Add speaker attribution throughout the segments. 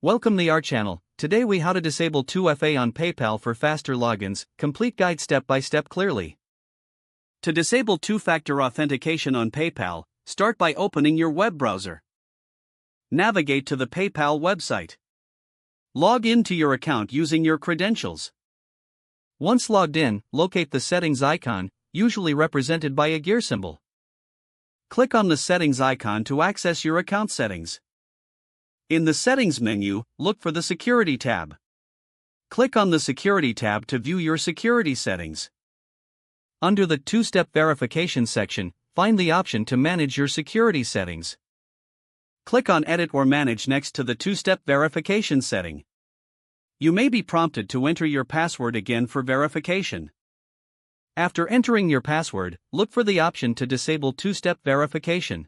Speaker 1: Welcome to our channel. Today we how to disable 2FA on PayPal for faster logins, complete guide step by step clearly. To disable two-factor authentication on PayPal, start by opening your web browser. Navigate to the PayPal website. Log in to your account using your credentials. Once logged in, locate the settings icon, usually represented by a gear symbol. Click on the settings icon to access your account settings. In the Settings menu, look for the Security tab. Click on the Security tab to view your security settings. Under the Two-Step Verification section, find the option to manage your security settings. Click on Edit or Manage next to the Two-Step Verification setting. You may be prompted to enter your password again for verification. After entering your password, look for the option to disable two-step verification.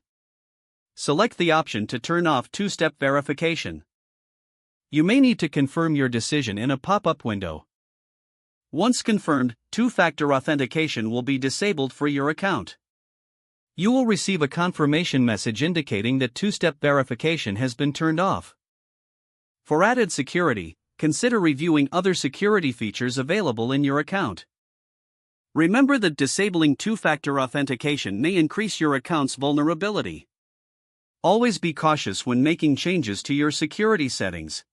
Speaker 1: Select the option to turn off two-step verification. You may need to confirm your decision in a pop-up window. Once confirmed, two-factor authentication will be disabled for your account. You will receive a confirmation message indicating that two-step verification has been turned off. For added security, consider reviewing other security features available in your account. Remember that disabling two-factor authentication may increase your account's vulnerability. Always be cautious when making changes to your security settings.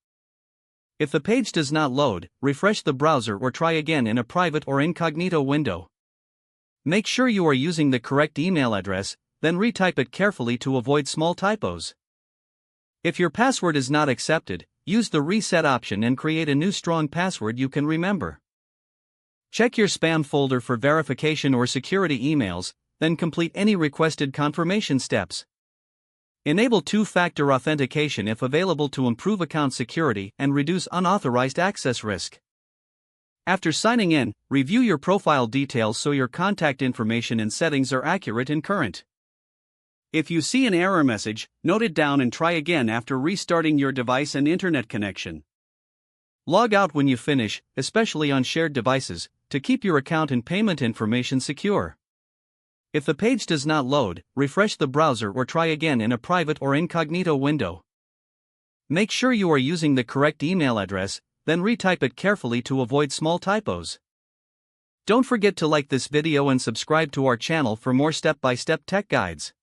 Speaker 1: If the page does not load, refresh the browser or try again in a private or incognito window. Make sure you are using the correct email address, then retype it carefully to avoid small typos. If your password is not accepted, use the reset option and create a new strong password you can remember. Check your spam folder for verification or security emails, then complete any requested confirmation steps. Enable two-factor authentication if available to improve account security and reduce unauthorized access risk. After signing in, review your profile details so your contact information and settings are accurate and current. If you see an error message, note it down and try again after restarting your device and internet connection. Log out when you finish, especially on shared devices, to keep your account and payment information secure. If the page does not load, refresh the browser or try again in a private or incognito window. Make sure you are using the correct email address, then retype it carefully to avoid small typos. Don't forget to like this video and subscribe to our channel for more step-by-step tech guides.